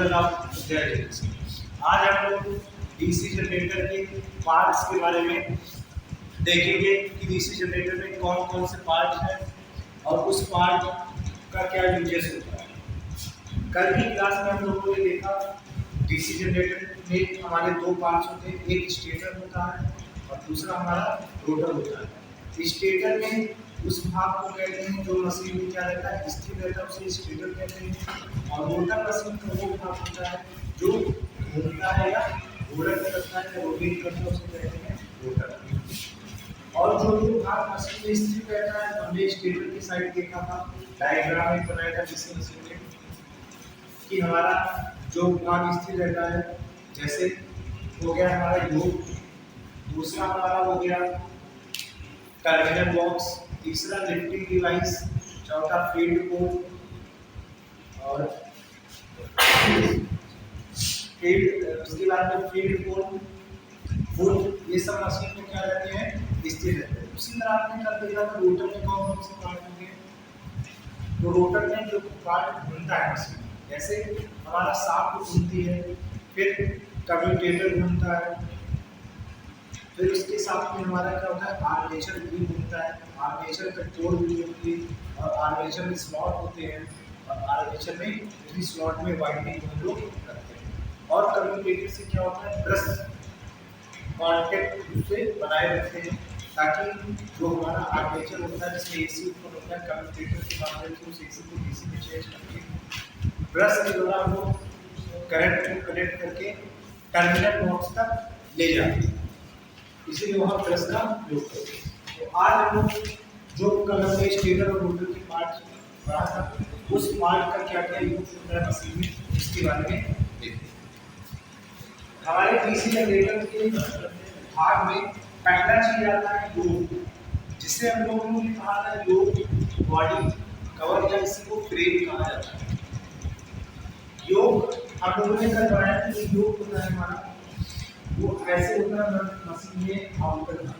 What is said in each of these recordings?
नमस्कार आप विद्यार्थी। आज हम लोग डीसी जनरेटर के पार्ट्स के बारे में देखेंगे कि डीसी जनरेटर में कौन कौन से पार्ट हैं और उस पार्ट का क्या यूजेस होता है। कल की क्लास में हम लोगों ने देखा डीसी जनरेटर में हमारे दो पार्ट्स होते हैं, एक स्टेटर होता है और दूसरा हमारा रोटर होता है। स्टेटर में उस भाग को कहते हैं जो मशीन में क्या रहता है, स्थिर रहता है, उसे स्टेटर कहते हैं। और रोटर मशीन का वो भाग होता है जो घूमता है या घूर्णन करता है या रोटेट करता है, उसे कहते हैं रोटर। और जो भाग मशीन में स्थिर रहता है, हमने स्टेटर की साइड देखा था, डायग्राम एक बनाया था किसी मशीन में कि हमारा जो भाग स्थिर रहता है, जैसे हो गया हमारा योग, दूसरा हमारा हो गया टर्मिनल बॉक्स, तीसरा लिफ्टिंग डिवाइस, चौथा फील्ड पोर्ट और उसके बाद में फील्ड पोर्ट, ये सब मशीन में क्या रहते हैं, स्थिर रहते हैं। उसी तरह आपने कल देखा था रोटर में कौन कौन से पार्ट होंगे। तो रोटर में जो पार्ट घूमता है मशीन, जैसे हमारा शाफ्ट घूमती है, फिर कम्यूटेटर घूमता है, फिर उसके साथ में हमारा क्या होता है, आर्मेचर भी घूमता है, आर्मेचर कंट्रोल भी होती है और आर्मेचर में स्लॉट होते हैं और आर्मेचर में इसी स्लॉट में वाइंडिंग हम लोग करते हैं। और कम्यूटेटर से क्या होता है, ब्रश कांटेक्ट से बनाए रखते हैं ताकि जो हमारा आर्मेचर होता है जिसमें एसी उत्पन्न होता है, कम्यूटेटर के माध्यम से उस एसी को डीसी में चेंज करके ब्रश के द्वारा हम लोग करंट को कनेक्ट करके टर्मिनल बॉक्स तक ले जाते हैं, इसीलिए वहाँ ब्रश का उपयोग करते हैं। तो आज हम लोग जो कलर में स्टेटर और रोटर के पार्ट पढ़ा था, उस पार्ट का क्या क्या यूज होता है मशीन में, इसके बारे में देखते हैं। हमारे डीसी जनरेटर के भाग में पहला चीज आता है योग, जिसे हम लोगों ने कहा था योग बॉडी कवर या इसी को फ्रेम कहा जाता है। योग हम लोगों ने कल पढ़ाया था कि योग होता है हमारा, वो ऐसे होता है मशीन में आउटर था।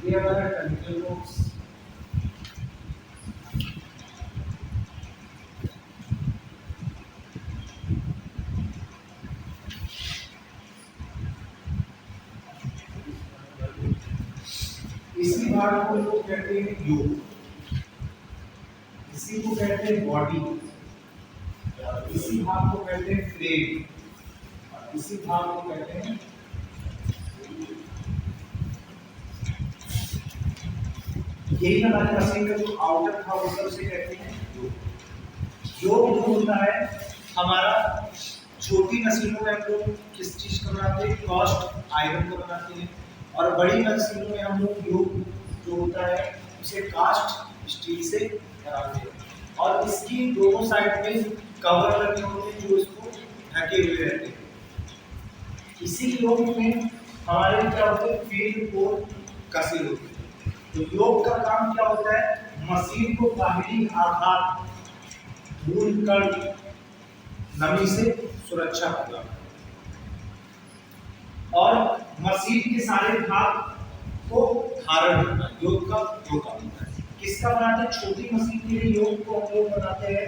ये हमारा टर्मिनल बॉक्स, इसी भाग को लोग कहते हैं योग, इसी को कहते हैं बॉडी, इसी भाग को कहते हैं फ्रेम, इसी भाग को कहते हैं यही हमारे मशीन का जो आउटर था वो सबसे कहते हैं योग। योग जो होता है हमारा छोटी मशीनों में हम लोग किस चीज का बनाते हैं, कास्ट आयरन का बनाते हैं, और बड़ी मशीनों में हम लोग योग जो होता है उसे कास्ट स्टील से बनाते हैं। और इसकी दोनों साइड में कवर लगे होते हैं जो इसको ढके हुए रहते हैं। इसी योग में हमारे क्या होते हैं, फील्ड पोर्ट कसे होते हैं। तो योग का काम क्या होता है, मशीन को बाहरी आघात, धूल कण, नमी से सुरक्षा प्रदान और मशीन के सारे भाग को धारण करना योग का जो काम होता है। किसका बनाते हैं, छोटी मशीन के लिए योग को हम लोग बनाते हैं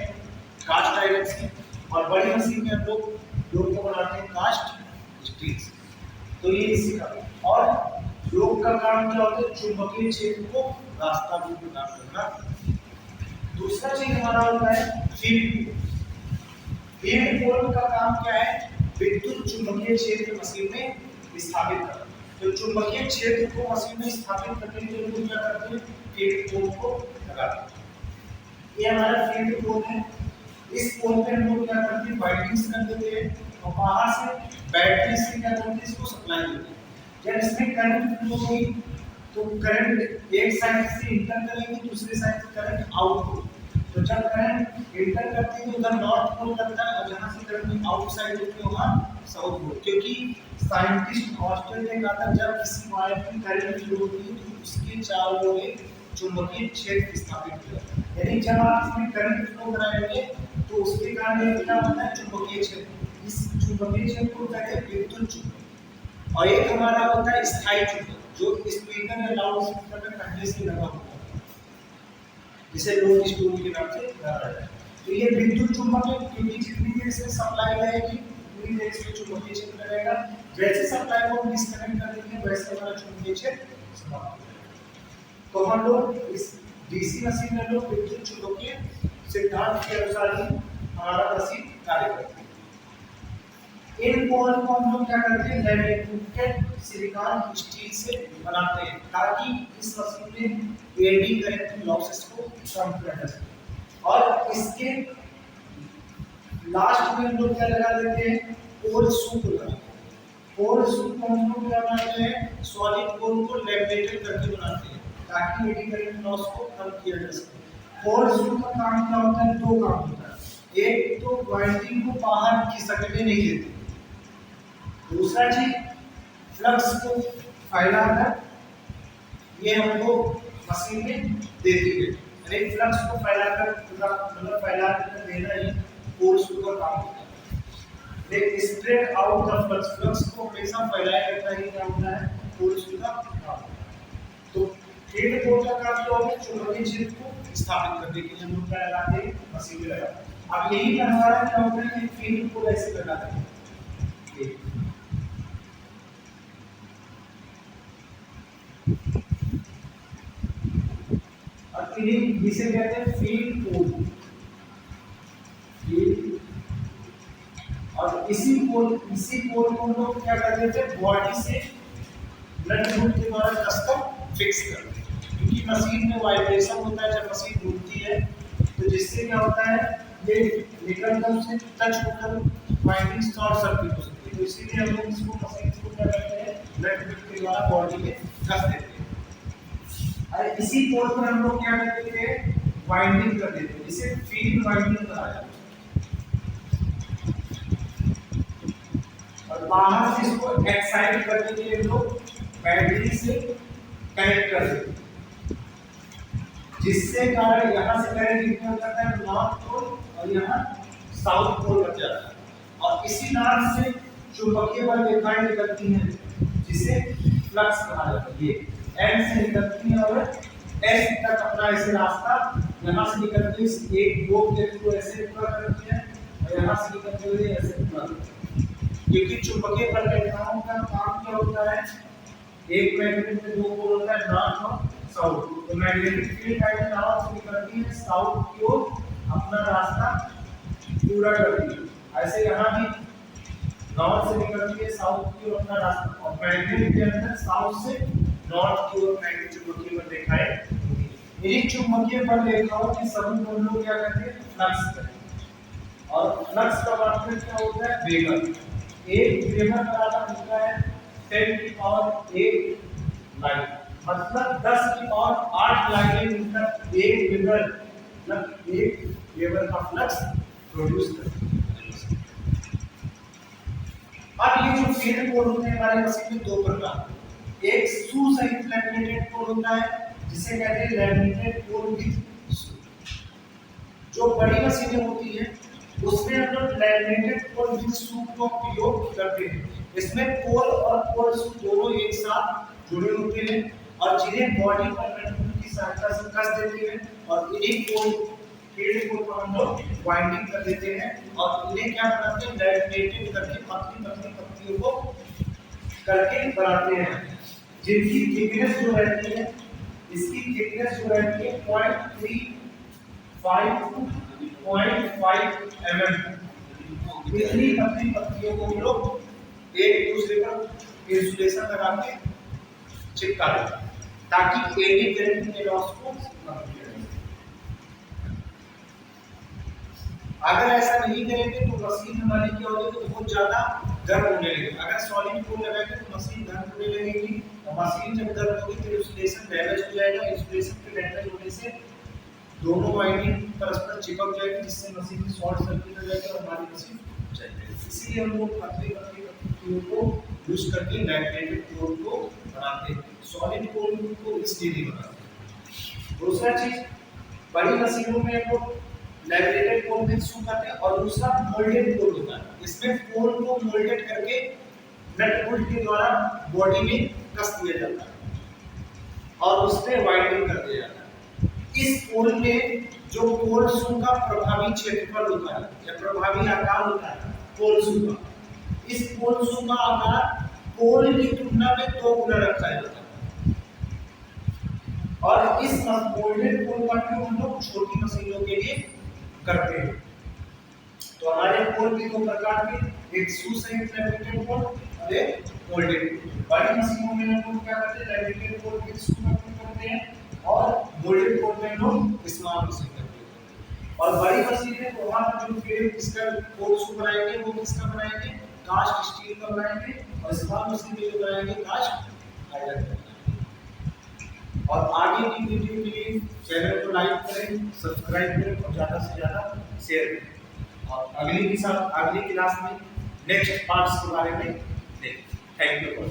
कास्ट आयरन से, और बड़ी मशीन में हम लोग योग को बनाते हैं कास्ट स्टील से। तो ये इसी का। और योग का काम क्या होता है, चुंबकीय क्षेत्र को रास्ता भी प्रदान करना। दूसरा चीज हमारा होता है फील्ड पोल। फील्ड पोल का काम क्या है, विद्युत चुंबकीय क्षेत्र मशीन में स्थापित करना। तो चुंबकीय क्षेत्र को मशीन में स्थापित करने के लिए क्या करते हैं, फील्ड पोल को लगाते हैं। ये हमारा फील्ड पोल है। इस पोल पे हम लोग क्या करते हैं, वाइंडिंग्स कर देते हैं और बाहर से बैटरी से क्या करते हैं, इसको सप्लाई देते हैं। जब इसमें करंट फ्लो होगी तो करंट एक साइड से इंटर करेंगे, दूसरी साइड से करंट आउट होगी। तो जब करंट इंटर करती है तो उधर नॉर्थ पोल करता है और जहाँ से करंट आउट साइड होती है वहाँ साउथ पोल। क्योंकि साइंटिस्ट ऑस्ट्रेलिया का था, जब किसी वायर की करंट फ्लो होती है तो उसके चारों ओर चुंबकीय क्षेत्र स्थापित किया। यानी जब आप इसमें करंट फ्लो कराएंगे तो उसके कारण क्या होता है, चुंबकीय क्षेत्र। इस चुंबकीय क्षेत्र को कहते हैं विद्युत चुंबक। और एक हमारा होता है स्थायी चुंबक, जो स्पीकर या लाउड स्पीकर में पहले से लगा होता है, जिसे लोड स्टोन के नाम से जाना जाता है। तो ये विद्युत चुंबक है, क्योंकि जितनी देर से सप्लाई रहेगी उतनी देर से चुंबकीय क्षेत्र रहेगा। जैसे सप्लाई को हम डिस्कनेक्ट कर देंगे वैसे हमारा चुंबकीय क्षेत्र समाप्त हो जाएगा। तो हम लोग इस डीसी मशीन में लोग विद्युत चुंबकीय सिद्धांत के अनुसार ही हमारा मशीन कार्य करती है। इन बॉल को हम लोग क्या करते हैं, लैमिनेटेड सिलिकॉन स्टील से बनाते हैं, ताकि इस मशीन में एडी करंट लॉसेस को कम किया जा सके। और इसके लास्ट में हम लोग क्या लगा देते हैं, पोल सूप लगाते हैं। पोल सूप को हम लोग क्या बनाते हैं, सॉलिड पोल को लैमिनेटेड करके बनाते हैं, ताकि एडी करंट लॉस को कम किया जा सके। पोल सूप का काम क्या होता है, दो काम होता है। एक तो वाइंडिंग को बाहर खिसकने नहीं देते, दूसरा चीज फ्लक्स को फैलाकर ये हमको मशीन में देती है। यानी फ्लक्स को फैलाकर पूरा मतलब फैलाकर देना ही पोल सूप का काम होता है। लेकिन spread out the flux, flux को हमेशा फैलाए रखना ही क्या होता है, पोल सूप का काम होता है। तो फील्ड पोल का काम क्या होता है, चुंबकीय क्षेत्र को स्थापित करने के लिए हम लोग क्या लगाते हैं, मशीन में लगाते हैं। अब यही का हमारा क्या होता है कि फील्ड पोल ऐसे लगाते हैं, जिसे कहते हैं फील्ड पोल। और इसी पोल को लोग क्या करते थे, बॉडी से नट बोल्ट के द्वारा कसकर फिक्स करते हैं, क्योंकि मशीन में वाइब्रेशन होता है जब मशीन घूमती है, तो जिससे क्या होता है, ये निकलकर उससे टच होकर वाइंडिंग शॉर्ट सर्किट हो सकती है। तो इसीलिए हम लोग इसको मशीन को क्या करते हैं, नट बोल्ट के द्वारा बॉडी में कस देते हैं। इसी पोल पर हम लोग क्या करते थे, वाइंडिंग कर देते थे, इसे फील्ड वाइंडिंग कहा जाता है। और बाहर से इसको एक्साइट करने के लिए लोग बैटरी से कनेक्ट कर देते हैं, जिससे कारण यहाँ से करंट निकल जाता है नॉर्थ पोल और यहाँ साउथ पोल बन जाता है। और इसी नाम से चुंबकीय बल रेखाएं निकलती हैं, जिसे फ्लक्स कहा जाता है। ये एन से निकलती है और एस तक अपना ऐसे रास्ता यहाँ से निकलती है, एक दो के थ्रू ऐसे पूरा करती है और यहाँ से निकलते हुए ऐसे पूरा करती है। क्योंकि चुंबकीय बल रेखाओं का काम क्या होता है, एक मैग्नेट में दो पोल होता है, नॉर्थ और साउथ। तो मैग्नेटिक फील्ड लाइन नॉर्थ से निकलती है, साउथ की ओर अपना रास्ता पूरा करती है। ऐसे यहाँ भी नॉर्थ से निकलती है, साउथ की ओर अपना रास्ता, और मैग्नेट के अंदर साउथ से नॉर्थ की ओर मैग्नेट चुंबकीय बल रेखाएं। यही चुंबकीय बल रेखाओं के समूह को लोग क्या कहते हैं, फ्लक्स कहते हैं। और फ्लक्स का मतलब क्या होता है, वेबर। एक वेबर बराबर होता है 10 की पावर 1 लाइन, मतलब 10 की पावर 8 लाइनें मिलकर एक वेबर, मतलब एक वेबर का फ्लक्स प्रोड्यूस करती है। अब ये जो फील्ड पोल होते हैं हमारे मशीन में दो प्रकार, एक सुसहित लैमिनेटेड पोल होता है, जिसे कहते हैं लैमिनेटेड पोल विद सू। जो बड़ी मशीनें होती हैं उसमें हम लोग लैमिनेटेड पोल विद सू का उपयोग करते हैं। इसमें पोल और पोल सू दोनों एक साथ जुड़े होते हैं और जिन्हें बॉडी पर नट बोल्ट की सहायता से कस देते हैं, और इन्हीं पोल फील्ड पोल को हम लोग वाइंडिंग कर देते हैं और इन्हें क्या बनाते हैं, लैमिनेटेड करके पतली पतली पत्तियों को करके बनाते हैं, जिनकी थिकनेस जो रहती है, इसकी थिकनेस जो रहती है 0.35 to 0.5 mm। इतनी पतली पत्तियों को हम लोग एक दूसरे पर इंसुलेशन लगा के चिपका देते हैं, ताकि एडी करंट के लॉस को कम किया जा सके। अगर ऐसा नहीं करेंगे तो मशीन हमारी क्या होगी, तो बहुत ज्यादा गर्म होने लगेगी। अगर सॉलिड पोल लगाएंगे तो मशीन गर्म होने लगेगी, और मशीन जब गर्म होगी तो इंसुलेशन डैमेज हो जाएगा। इंसुलेशन के डैमेज होने से दोनों वाइंडिंग परस्पर चिपक जाएगी, जिससे मशीन में शॉर्ट सर्किट हो जाएगा और हमारी मशीन चल जाएगी। इसलिए हम लोग पतली पतली पत्तियों को यूज करके लैमिनेटेड पोल को बनाते हैं, सॉलिड पोल को इसलिए नहीं बनाते। दूसरा चीज, बड़ी मशीनों में हम लोग लैमिनेटेड पोल विद सू करते हैं, और दूसरा मोल्डेड पोल होता है। इसमें पोल को मोल्डेड करके नट बोल्ट के द्वारा बॉडी में कस दिया जाता है और उसमें वाइंडिंग कर दिया जाता है। इस पोल में जो पोल शू का प्रभावी क्षेत्रफल होता है या प्रभावी आकार होता है पोल शू का, इस पोल शू का आकार पोल की तुलना में 2 गुना रखा जाता है और इस मोल्डेड पोल का उपयोग हम लोग छोटी मशीनों के लिए करते हैं। तो हमारे पोल के 2 प्रकार के, एक शू सहित लैमिनेटेड पोल और एक मोल्डेड पोल। बड़ी मशीनों में हम लोग क्या करते हैं, लैमिनेटेड पोल के शू का उपयोग करते हैं और मोल्डेड पोल में लोग स्मॉल मशीन करते हैं। और बड़ी मशीन है तो वहां पर जो फिर इसका पोल शू बनाएंगे वो किसका बनाएंगे, कास्ट स्टील का बनाएंगे और स्मॉल मशीन में जो बनाएंगे कास्ट आयरन का। और आगे की वीडियो के लिए चैनल को लाइक करें, सब्सक्राइब करें और ज़्यादा से ज़्यादा शेयर करें। और अगली क्लास में नेक्स्ट पार्ट्स के बारे में देखें। Thank you.